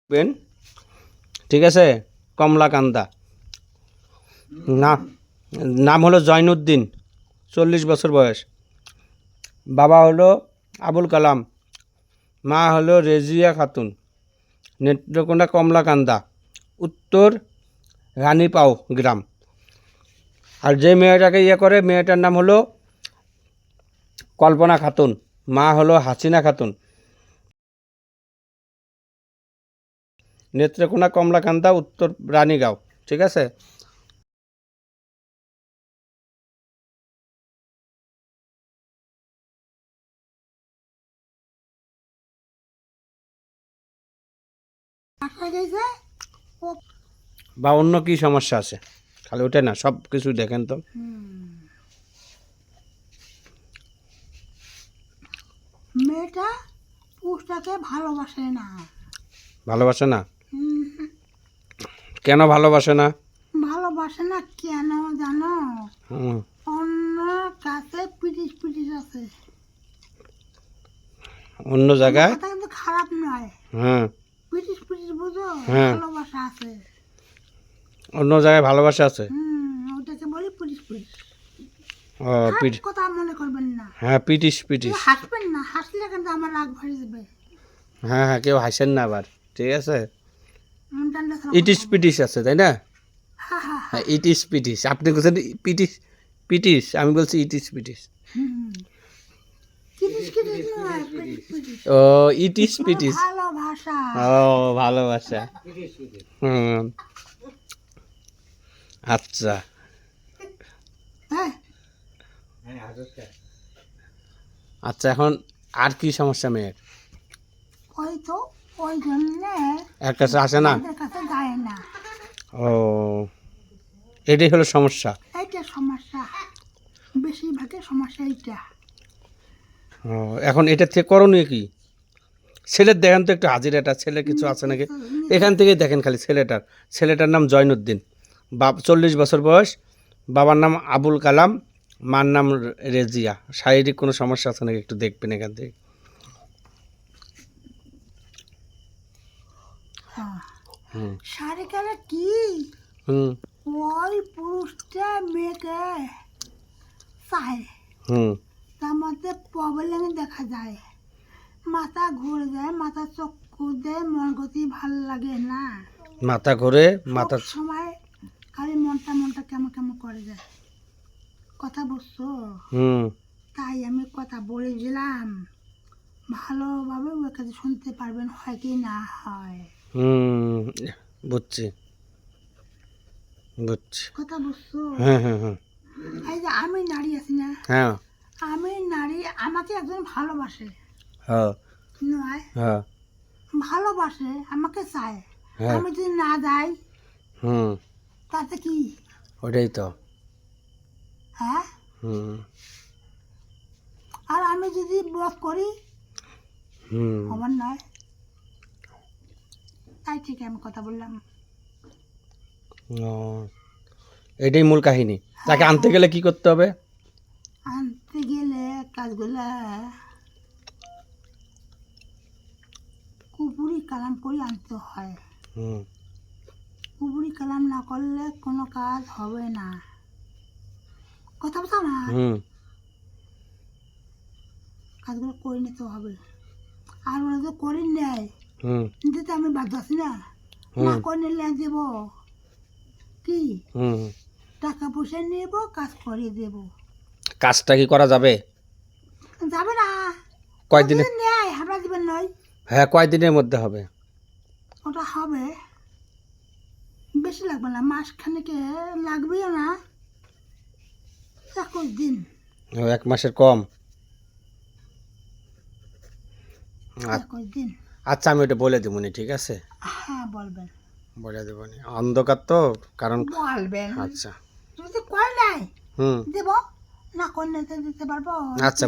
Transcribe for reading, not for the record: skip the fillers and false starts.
Pen ঠিক আছে। কমলাকান্দা না, নাম হলো জয়নুদ্দিন, 40 বছর বয়স। বাবা হলো আবুল কালাম, মা হলো রেজিয়া খাতুন। নেত্রকোনা কমলাকান্দা, উত্তর রানীপাও গ্রাম। আর যে মেয়েটাকে করে মেয়েটার নাম হলো কল্পনা খাতুন, মা হলো হাসিনা খাতুন। নেত্রকোনা কমলাকান্দা, উত্তর রানীগাঁও। ঠিক আছে। বা অন্য কি সমস্যা আছে? খালি ওটা না, সব কিছু দেখেন তো। মেয়েটা পুরুষটাকে ভালোবাসে না। ভালোবাসে না? কেন ভালোবাসে না? ভালোবাসে না কেন জানো? অন্য কাছে পিটিস পিটিস আছে। অন্য জায়গায় কথা কিন্তু খারাপ নয়। পিটিস পিটিস বুঝো, ভালোবাসা আছে। অন্য জায়গায় ভালোবাসা আছে। ওটাকে বলি পিটিস পিটিস। ও পিটিস, কথা মনে করবেন না। হ্যাঁ পিটিস পিটিস। হাসবেন না, হাসলে কিন্তু আমার রাগ ভরে যাবে। হ্যাঁ হ্যাঁ, কেউ হাসেন না আবার। ঠিক আছে। ইটিস পিটিস আছে তাই না? হ্যাঁ ইটিস পিটিস। আপনি বলছেন পিটিস পিটিস, আমি বলছি ইটিস পিটিস। ও ইটিস পিটিস, ভালোবাসা। ও ভালোবাসা। আচ্ছা। আচ্ছা, এখন আর কি সমস্যা মেয়ের? ওই তো ওই জন্যে এর কাছে আসে না, কাছে যায় না। ও এটাই হলো সমস্যা। এইটা সমস্যা, বেশিরভাগের সমস্যা এইটা। ও এখন এটা থেকে করণীয় কি? ছেলের দেখেন তো একটু হাজিরাটা, ছেলে কিছু আছে নাকি? এখান থেকেই দেখেন খালি ছেলেটার নাম জয়নুদ্দিন, 40 বছর বয়স। বাবার নাম আবুল কালাম, মার নাম রেজিয়া। শারীরিক কোনো সমস্যা আছে নাকি একটু দেখবেন এখান থেকে। শারীরিক কি ওই পুরুষটা মেয়েকে চায়, তার মধ্যে প্রবলেম দেখা যায়। মাথা ঘুরে যায়, মাথা চক্ষু দেয়, মন গতি ভালো লাগে না। মাথা ঘুরে, মাথা সময় খালি মনটা মনটা কেমন কেমন করে যায়। কথা বুঝছো? তাই আমি কথা বলেছিলাম, ভালোভাবে ওর কাছে শুনতে পারবেন, হয় কি না হয়। বুঝছি বুঝছি। কথা বুঝছো? হ্যাঁ হ্যাঁ হ্যাঁ। এই যে আমি নারী আছি না, হ্যাঁ আমি নারী, আমাকে একজন ভালোবাসে হ্যাঁ নয়, হ্যাঁ ভালোবাসে, আমাকে চায়। আমি যদি না যাই তাতে কি? ওটাই তো। হ্যাঁ, আর আমি যদি ব্লক করি খবর নয়। তাই ঠিক আমি কথা বললাম। এটাই মূল কাহিনী। তাকে আনতে গেলে কি করতে হবে? আনতে গেলে কাজগুলা কুপুরি কালাম করে আনতে হয়। কুপুরি কালাম না করলে কোনো কাজ হবে না। কথা বলছো না? কাজগুলো করে নিতে হবে। আর ওরা তো করে নেয়, দিতে আমি বাধ্য আছি না। না করে নিলে দেবো কি? টাকা পয়সা নেব, কাজ করে দেব। কাজটা কি করা যাবে? যাবে না। কয়দিনে নেয় আমরা দিবেন নয়। হ্যাঁ, কয়দিনের মধ্যে হবে? ওটা হবে বেশি লাগবে না, মাসখানেকে লাগবেও না, 21 দিন। 1 মাসের কম? 21 দিন। আচ্ছা, আমি ওটা বলে দেবনি, ঠিক আছে? হ্যাঁ বলবেন। বলে দেবনি, অন্ধকার তো কারণ। বলবেন। আচ্ছা, যদি করে নাই দেব, না করলে দিতে পারবো। আচ্ছা।